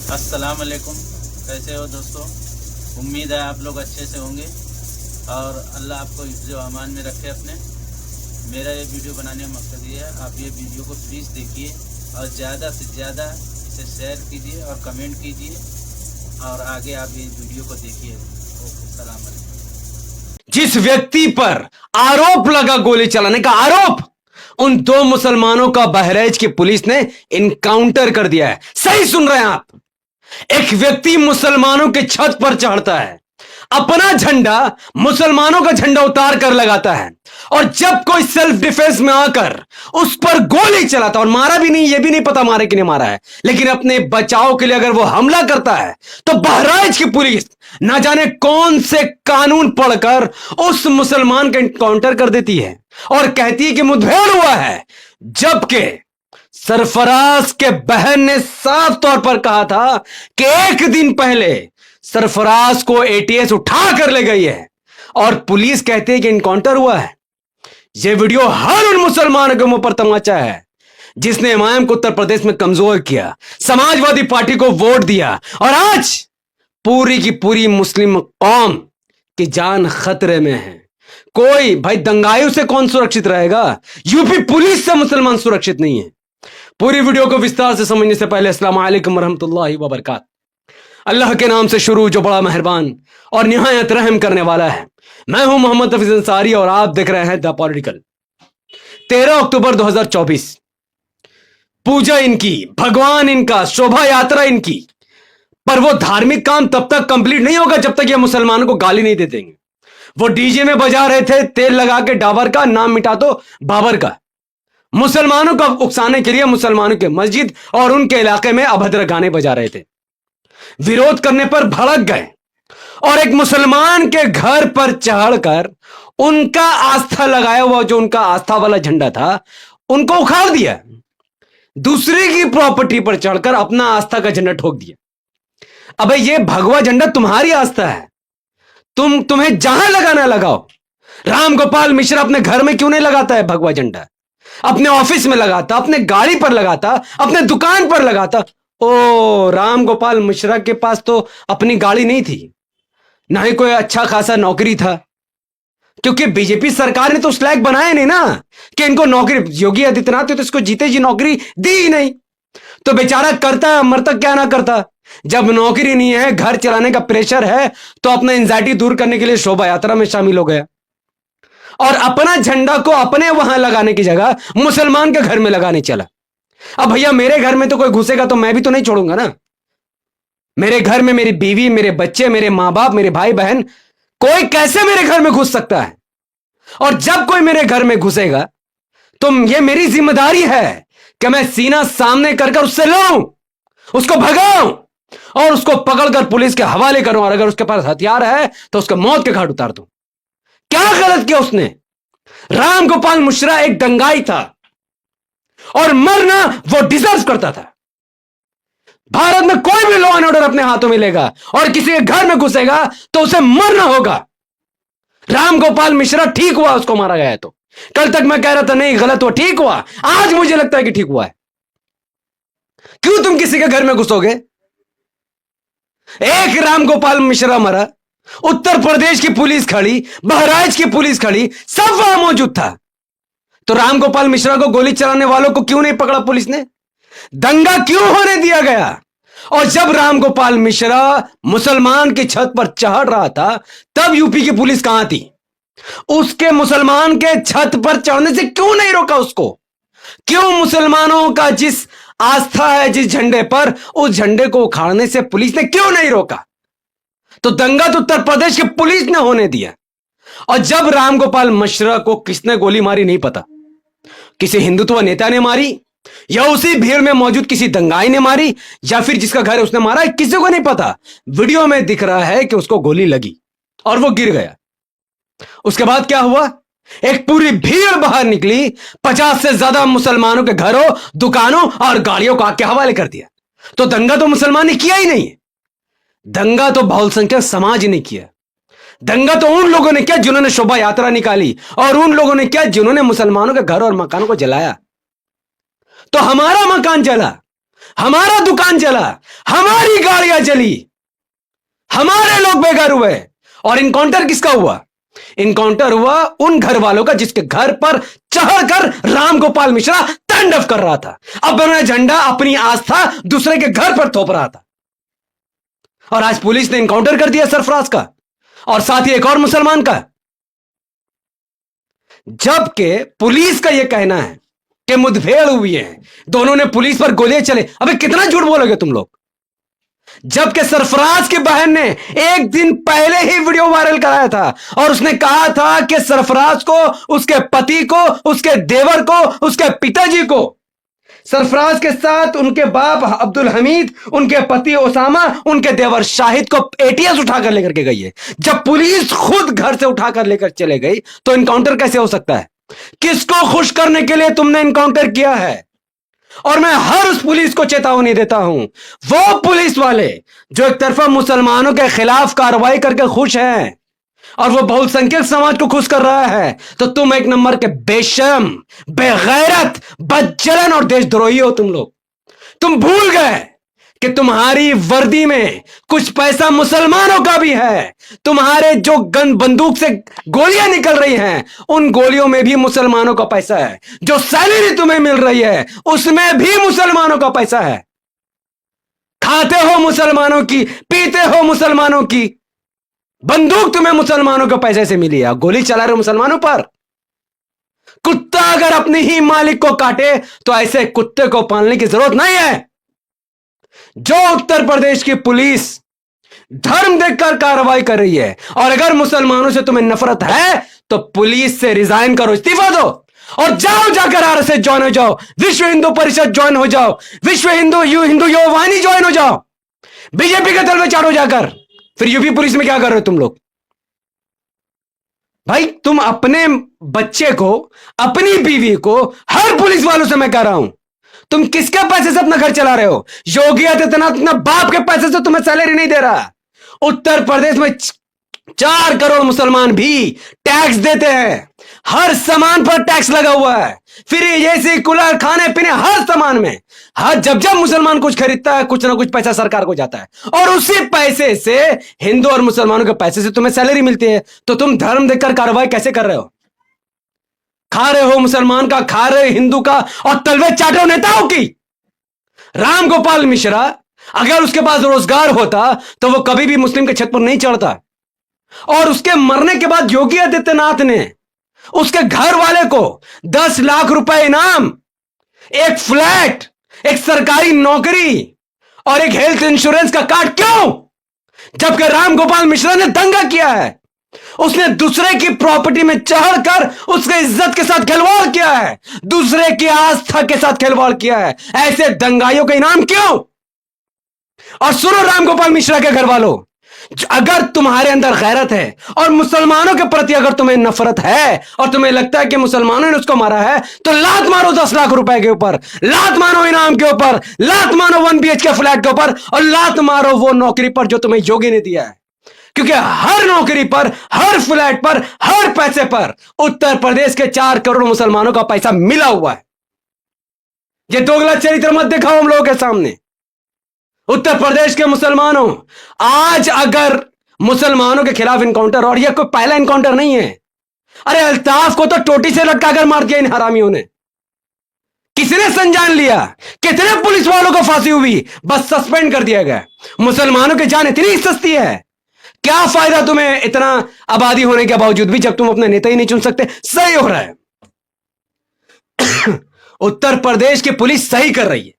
अस्सलाम वालेकुम। कैसे हो दोस्तों? उम्मीद है आप लोग अच्छे से होंगे और अल्लाह आपको हिफ्ज़ अमान में रखे अपने। मेरा ये वीडियो बनाने का मकसद ये है, आप ये वीडियो को प्लीज़ देखिए और ज़्यादा से ज़्यादा इसे शेयर कीजिए और कमेंट कीजिए और आगे आप ये वीडियो को देखिए। ओके, सलाम अलैकुम। जिस व्यक्ति पर आरोप लगा गोली चलाने का आरोप, उन दो मुसलमानों का बहराइच की पुलिस ने इनकाउंटर कर दिया है। सही सुन रहे हैं आप। एक व्यक्ति मुसलमानों के छत पर चढ़ता है, अपना झंडा मुसलमानों का झंडा उतार कर लगाता है, और जब कोई सेल्फ डिफेंस में आकर उस पर गोली चलाता, और मारा भी नहीं, यह भी नहीं पता मारे कि नहीं मारा है, लेकिन अपने बचाव के लिए अगर वो हमला करता है, तो बहराइच की पुलिस ना जाने कौन से कानून पढ़कर उस मुसलमान का एनकाउंटर कर देती है और कहती है कि मुठभेड़ हुआ है। जबकि सरफराज के बहन ने साफ तौर पर कहा था कि एक दिन पहले सरफराज को एटीएस उठा कर ले गई है, और पुलिस कहती है कि इनकाउंटर हुआ है। यह वीडियो हर उन मुसलमानों के मुंह पर तमाचा है जिसने इमाम को उत्तर प्रदेश में कमजोर किया, समाजवादी पार्टी को वोट दिया, और आज पूरी की पूरी मुस्लिम कौम की जान खतरे में है। कोई भाई दंगाइयों से कौन सुरक्षित रहेगा? यूपी पुलिस से मुसलमान सुरक्षित नहीं है। पूरी वीडियो को विस्तार से समझने से पहले अस्सलाम वालेकुम रहमतुल्लाहि व बरकातहू। अल्लाह के नाम से शुरू, जो बड़ा मेहरबान और निहायत रहम करने वाला है। मैं हूं मोहम्मद हफीज अंसारी और आप देख रहे हैं द पॉलिटिकल। 13 अक्टूबर 2024, पूजा इनकी, भगवान इनका, शोभा यात्रा इनकी, पर वो धार्मिक काम तब तक कंप्लीट नहीं होगा जब तक ये मुसलमानों को गाली नहीं दे देंगे। वो डीजे में बजा रहे थे तेल लगा के डाबर का, नाम मिटा दो बाबर का। मुसलमानों को उकसाने के लिए मुसलमानों के मस्जिद और उनके इलाके में अभद्र गाने बजा रहे थे। विरोध करने पर भड़क गए और एक मुसलमान के घर पर चढ़कर उनका आस्था लगाया हुआ, जो उनका आस्था वाला झंडा था, उनको उखाड़ दिया। दूसरे की प्रॉपर्टी पर चढ़कर अपना आस्था का झंडा ठोक दिया। अबे ये भगवा झंडा तुम्हारी आस्था है, तुम्हें जहां लगाना लगाओ। राम गोपाल मिश्रा अपने घर में क्यों नहीं लगाता है भगवा झंडा? अपने ऑफिस में लगाता, अपने गाड़ी पर लगाता, अपने दुकान पर लगाता। ओ, राम गोपाल मिश्रा के पास तो अपनी गाड़ी नहीं थी, ना ही कोई अच्छा खासा नौकरी था, क्योंकि बीजेपी सरकार ने तो स्लैग बनाया नहीं ना कि इनको नौकरी। योगी आदित्यनाथ ने तो इसको जीते जी नौकरी दी ही नहीं, तो बेचारा करता मरता क्या ना करता। जब नौकरी नहीं है, घर चलाने का प्रेशर है, तो अपना एंजाइटी दूर करने के लिए शोभा यात्रा में शामिल हो गया और अपना झंडा को अपने वहां लगाने की जगह मुसलमान के घर में लगाने चला। अब भैया मेरे घर में तो कोई घुसेगा तो मैं भी तो नहीं छोड़ूंगा ना। मेरे घर में मेरी बीवी, मेरे बच्चे, मेरे मां बाप, मेरे भाई बहन, कोई कैसे मेरे घर में घुस सकता है? और जब कोई मेरे घर में घुसेगा तो यह मेरी जिम्मेदारी है कि मैं सीना सामने कर उससे लड़ूं, उसको भगाऊं और उसको पकड़कर पुलिस के हवाले करूं, और अगर उसके पास हथियार है तो उसको मौत के घाट उतार दूं। क्या गलत किया उसने? राम गोपाल मिश्रा एक दंगाई था और मरना वो डिजर्व करता था। भारत में कोई भी लॉ एंड ऑर्डर अपने हाथों में लेगा और किसी के घर में घुसेगा तो उसे मरना होगा। राम गोपाल मिश्रा ठीक हुआ उसको मारा गया है तो। कल तक मैं कह रहा था नहीं गलत हुआ, ठीक हुआ। आज मुझे लगता है कि ठीक हुआ है। क्यों तुम किसी के घर में घुसोगे? एक राम गोपाल मिश्रा मरा, उत्तर प्रदेश की पुलिस खड़ी, बहराइच की पुलिस खड़ी, सब वहां मौजूद था। तो राम गोपाल मिश्रा को गोली चलाने वालों को क्यों नहीं पकड़ा पुलिस ने? दंगा क्यों होने दिया गया? और जब राम गोपाल मिश्रा मुसलमान की छत पर चढ़ रहा था तब यूपी की पुलिस कहां थी? उसके मुसलमान के छत पर चढ़ने से क्यों नहीं रोका उसको? क्यों मुसलमानों का जिस आस्था है जिस झंडे पर, उस झंडे को उखाड़ने से पुलिस ने क्यों नहीं रोका? तो दंगा तो उत्तर प्रदेश की पुलिस ने होने दिया। और जब राम गोपाल मिश्रा को किसने गोली मारी नहीं पता, किसी हिंदुत्व नेता ने मारी या उसी भीड़ में मौजूद किसी दंगाई ने मारी या फिर जिसका घर है उसने मारा, किसी को नहीं पता। वीडियो में दिख रहा है कि उसको गोली लगी और वो गिर गया। उसके बाद क्या हुआ? एक पूरी भीड़ बाहर निकली, 50 से ज्यादा मुसलमानों के घरों, दुकानों और गाड़ियों को आग के हवाले कर दिया। तो दंगा तो मुसलमान ने किया ही नहीं है, दंगा तो बहुसंख्यक समाज ने किया। दंगा तो उन लोगों ने किया जिन्होंने शोभा यात्रा निकाली, और उन लोगों ने किया जिन्होंने मुसलमानों के घर और मकानों को जलाया। तो हमारा मकान जला, हमारा दुकान जला, हमारी गाड़ियां जली, हमारे लोग बेघर हुए। और इनकाउंटर किसका हुआ? इनकाउंटर हुआ उन घर वालों का जिसके घर पर चढ़कर रामगोपाल मिश्रा तांडव कर रहा था, अपना झंडा, अपनी आस्था दूसरे के घर पर थोप रहा था। और आज पुलिस ने इनकाउंटर कर दिया सरफराज का और साथ ही एक और मुसलमान का। जबकि पुलिस का यह कहना है कि मुठभेड़ हुई है, दोनों ने पुलिस पर गोलियां चले। अबे कितना झूठ बोलोगे तुम लोग? जबकि सरफराज की बहन ने एक दिन पहले ही वीडियो वायरल कराया था और उसने कहा था कि सरफराज को, उसके पति को, उसके देवर को, उसके पिताजी को, सरफराज के साथ उनके बाप अब्दुल हमीद, उनके पति ओसामा, उनके देवर शाहिद को एटीएस उठाकर लेकर के गई है। जब पुलिस खुद घर से उठाकर लेकर चले गई तो इनकाउंटर कैसे हो सकता है? किसको खुश करने के लिए तुमने इनकाउंटर किया है? और मैं हर उस पुलिस को चेतावनी देता हूं, वो पुलिस वाले जो एक तरफा मुसलमानों के खिलाफ कार्रवाई करके खुश हैं और वो बहुसंख्यक समाज को खुश कर रहा है, तो तुम एक नंबर के बेशर्म, बेगैरत, बदचलन और देशद्रोही हो तुम लोग। तुम भूल गए कि तुम्हारी वर्दी में कुछ पैसा मुसलमानों का भी है। तुम्हारे जो गन बंदूक से गोलियां निकल रही हैं, उन गोलियों में भी मुसलमानों का पैसा है। जो सैलरी तुम्हें मिल रही है उसमें भी मुसलमानों का पैसा है। खाते हो मुसलमानों की, पीते हो मुसलमानों की, बंदूक तुम्हें मुसलमानों के पैसे से मिली है, गोली चला रहे हो मुसलमानों पर। कुत्ता अगर अपने ही मालिक को काटे तो ऐसे कुत्ते को पालने की जरूरत नहीं है। जो उत्तर प्रदेश की पुलिस धर्म देखकर कार्रवाई कर रही है, और अगर मुसलमानों से तुम्हें नफरत है तो पुलिस से रिजाइन करो, इस्तीफा दो और जाओ, जाकर आरएसएस ज्वाइन हो जाओ, विश्व हिंदू परिषद ज्वाइन हो जाओ, विश्व हिंदू हिंदू युवा वाहिनी ज्वाइन हो जाओ, बीजेपी के दल में चाटो जाकर। फिर यूपी पुलिस में क्या कर रहे हो तुम लोग? भाई तुम अपने बच्चे को, अपनी बीवी को, हर पुलिस वालों से मैं कह रहा हूं, तुम किसके पैसे से अपना घर चला रहे हो? योगी आदित्यनाथ अपना बाप के पैसे से तुम्हें सैलरी नहीं दे रहा। उत्तर प्रदेश में 4 करोड़ मुसलमान भी टैक्स देते हैं, हर सामान पर टैक्स लगा हुआ है, फ्रिज, एसी, कूलर, खाने पीने, हर सामान में। हर जब जब मुसलमान कुछ खरीदता है कुछ ना कुछ पैसा सरकार को जाता है, और उसी पैसे से, हिंदू और मुसलमानों के पैसे से तुम्हें सैलरी मिलती है। तो तुम धर्म देखकर कार्रवाई कैसे कर रहे हो? खा रहे हो मुसलमान का, खा रहे हिंदू का, और तलवे चाटे हो नेताओं की। रामगोपाल मिश्रा अगर उसके पास रोजगार होता तो वो कभी भी मुस्लिम के छत पर नहीं चढ़ता। और उसके मरने के बाद योगी आदित्यनाथ ने उसके घर वाले को 10 लाख रुपए इनाम, एक फ्लैट, एक सरकारी नौकरी और एक हेल्थ इंश्योरेंस का कार्ड क्यों? जबकि रामगोपाल मिश्रा ने दंगा किया है, उसने दूसरे की प्रॉपर्टी में चढ़कर उसके इज्जत के साथ खिलवाड़ किया है, दूसरे की आस्था के साथ खिलवाड़ किया है। ऐसे दंगाइयों का इनाम क्यों? और सुनो रामगोपाल मिश्रा के घर वालों, अगर तुम्हारे अंदर गैरत है और मुसलमानों के प्रति अगर तुम्हें नफरत है और तुम्हें लगता है कि मुसलमानों ने उसको मारा है, तो लात मारो 10 लाख रुपए के ऊपर, लात मारो इनाम के ऊपर, लात मारो 1 BHK फ्लैट के ऊपर, और लात मारो वो नौकरी पर जो तुम्हें योगी ने दिया है। क्योंकि हर नौकरी पर, हर फ्लैट पर, हर पैसे पर उत्तर प्रदेश के 4 करोड़ मुसलमानों का पैसा मिला हुआ है। ये दोगला चरित्र मत दिखाओ हम लोगों के सामने। उत्तर प्रदेश के मुसलमानों, आज अगर मुसलमानों के खिलाफ इनकाउंटर, और यह कोई पहला इनकाउंटर नहीं है, अरे अल्ताफ को तो टोटी से लटकाकर मार दिया इन हरामियों ने। किसने संज्ञान लिया? कितने पुलिस वालों को फांसी हुई? बस सस्पेंड कर दिया गया। मुसलमानों की जान इतनी सस्ती है, क्या फायदा तुम्हें इतना आबादी होने के बावजूद भी जब तुम अपने नेता ही नहीं चुन सकते? सही हो रहा है। उत्तर प्रदेश की पुलिस सही कर रही है।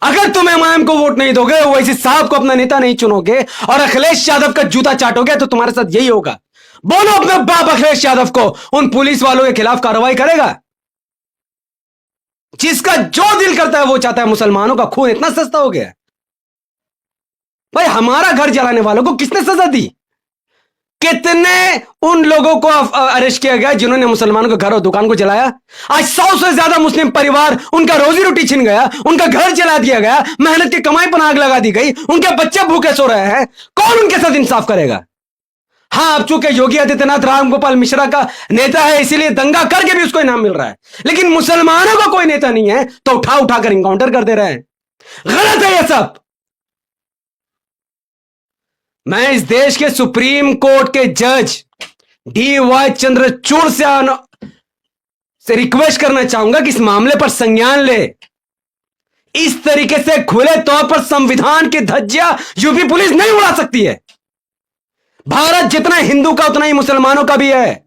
अगर तुम एमआईएम को वोट नहीं दोगे, ओवैसी साहब को अपना नेता नहीं चुनोगे और अखिलेश यादव का जूता चाटोगे, तो तुम्हारे साथ यही होगा। बोलो अपने बाप अखिलेश यादव को उन पुलिस वालों के खिलाफ कार्रवाई करेगा। जिसका जो दिल करता है वो चाहता है। मुसलमानों का खून इतना सस्ता हो गया भाई। हमारा घर जलाने वालों को किसने सजा दी? कितने उन लोगों को अरेस्ट किया गया जिन्होंने मुसलमानों के घर और दुकान को जलाया? आज 100 से ज्यादा मुस्लिम परिवार, उनका रोजी रोटी छिन गया, उनका घर जला दिया गया, मेहनत की कमाई पर आग लगा दी गई, उनके बच्चे भूखे सो रहे हैं। कौन उनके साथ इंसाफ करेगा? हाँ, अब चूंकि योगी आदित्यनाथ रामगोपाल मिश्रा का नेता है इसीलिए दंगा करके भी उसको इनाम मिल रहा है, लेकिन मुसलमानों का कोई नेता नहीं है तो उठा उठाकर इनकाउंटर कर दे रहे हैं। गलत है ये सब। मैं इस देश के सुप्रीम कोर्ट के जज DY चंद्रचूड़ से रिक्वेस्ट करना चाहूंगा कि इस मामले पर संज्ञान ले। इस तरीके से खुले तौर पर संविधान की धज्जियां यूपी पुलिस नहीं उड़ा सकती है। भारत जितना हिंदू का उतना ही मुसलमानों का भी है,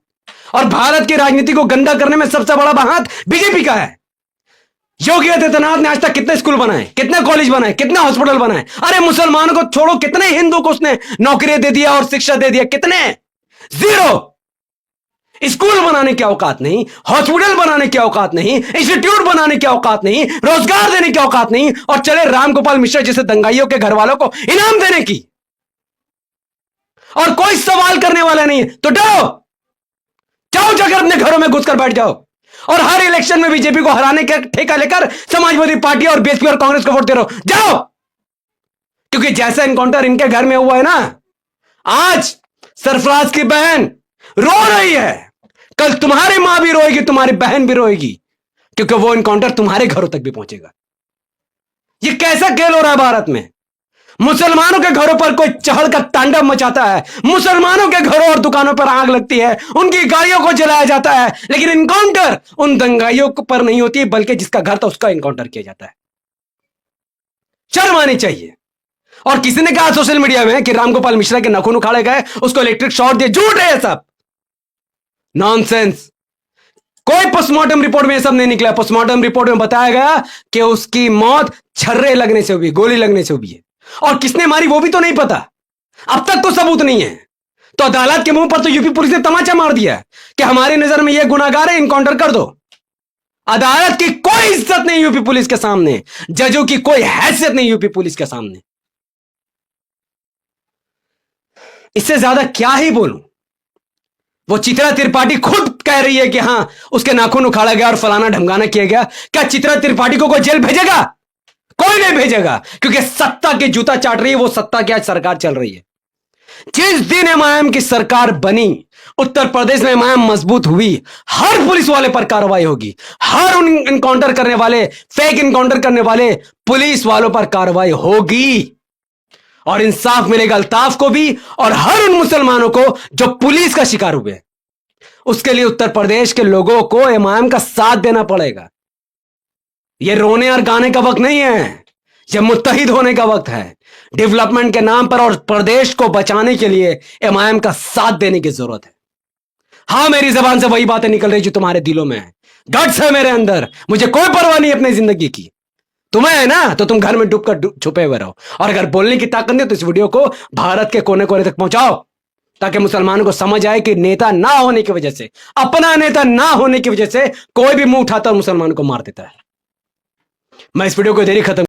और भारत की राजनीति को गंदा करने में सबसे बड़ा हाथ बीजेपी का है। योगी आदित्यनाथ ने आज तक कितने स्कूल बनाए, कितने कॉलेज बनाए, कितने हॉस्पिटल बनाए? अरे मुसलमानों को छोड़ो, कितने हिंदू को उसने नौकरियां दे दिया और शिक्षा दे दिया? कितने? 0। स्कूल बनाने की औकात नहीं, हॉस्पिटल बनाने की औकात नहीं, इंस्टीट्यूट बनाने की औकात नहीं, रोजगार देने की औकात नहीं, और चले रामगोपाल मिश्रा जैसे दंगाइयों के घर वालों को इनाम देने की। और कोई सवाल करने वाला नहीं है तो डरो, जाओ जाकर अपने घरों में घुसकर बैठ जाओ, और हर इलेक्शन में बीजेपी को हराने का ठेका लेकर समाजवादी पार्टी और बीएसपी और कांग्रेस को वोट दे रहो। जाओ, क्योंकि जैसा एनकाउंटर इनके घर में हुआ है ना, आज सरफराज की बहन रो रही है, कल तुम्हारी मां भी रोएगी, तुम्हारी बहन भी रोएगी, क्योंकि वो एनकाउंटर तुम्हारे घरों तक भी पहुंचेगा। ये कैसा खेल हो रहा है भारत में? मुसलमानों के घरों पर कोई चहल का तांडव मचाता है, मुसलमानों के घरों और दुकानों पर आग लगती है, उनकी गाड़ियों को जलाया जाता है, लेकिन इनकाउंटर उन दंगाइयों पर नहीं होती, बल्कि जिसका घर था उसका इनकाउंटर किया जाता है। शर्म आनी चाहिए। और किसी ने कहा सोशल मीडिया में कि रामगोपाल मिश्रा के नाखून उखाड़े गए, उसको इलेक्ट्रिक शॉक दिए। झूठ है ये सब, नॉनसेंस। कोई पोस्टमार्टम रिपोर्ट में यह सब नहीं निकला। पोस्टमार्टम रिपोर्ट में बताया गया कि उसकी मौत छर्रे लगने से हुई, गोली लगने से हुई है, और किसने मारी वो भी तो नहीं पता। अब तक तो सबूत नहीं है। तो अदालत के मुंह पर तो यूपी पुलिस ने तमाचा मार दिया कि हमारी नजर में यह गुनाहगार है, इनकाउंटर कर दो। अदालत की कोई इज्जत नहीं यूपी पुलिस के सामने, जजों की कोई हैसियत नहीं यूपी पुलिस के सामने। इससे ज्यादा क्या ही बोलूं। वो चित्रा त्रिपाठी खुद कह रही है कि हां उसके नाखून उखाड़ा गया और फलाना ढमकाना किया गया। क्या चित्रा त्रिपाठी को कोई जेल भेजेगा? कोई नहीं भेजेगा, क्योंकि सत्ता के जूता चाट रही है वो सत्ता की आज सरकार चल रही है। जिस दिन एमआईएम की सरकार बनी, उत्तर प्रदेश में एमआईएम मजबूत हुई, हर पुलिस वाले पर कार्रवाई होगी, हर उन इनकाउंटर करने वाले, फेक इनकाउंटर करने वाले पुलिस वालों पर कार्रवाई होगी, और इंसाफ मिलेगा अल्ताफ को भी और हर उन मुसलमानों को जो पुलिस का शिकार हुए। उसके लिए उत्तर प्रदेश के लोगों को एमआईएम का साथ देना पड़ेगा। यह रोने और गाने का वक्त नहीं है, यह मुत्तहिद होने का वक्त है। डेवलपमेंट के नाम पर और प्रदेश को बचाने के लिए एमआईएम का साथ देने की जरूरत है। हां, मेरी जबान से वही बातें निकल रही जो तुम्हारे दिलों में है। गट्स है मेरे अंदर, मुझे कोई परवाह नहीं अपनी जिंदगी की। तुम्हें है ना, तो तुम घर में डूबकर छुपे हुए रहो, और अगर बोलने की ताकत नहीं तो इस वीडियो को भारत के कोने कोने तक पहुंचाओ, ताकि मुसलमानों को समझ आए कि नेता ना होने की वजह से, अपना नेता ना होने की वजह से कोई भी मुंह उठाता और मुसलमानों को मार देता है। मैं इस वीडियो को देरी खत्म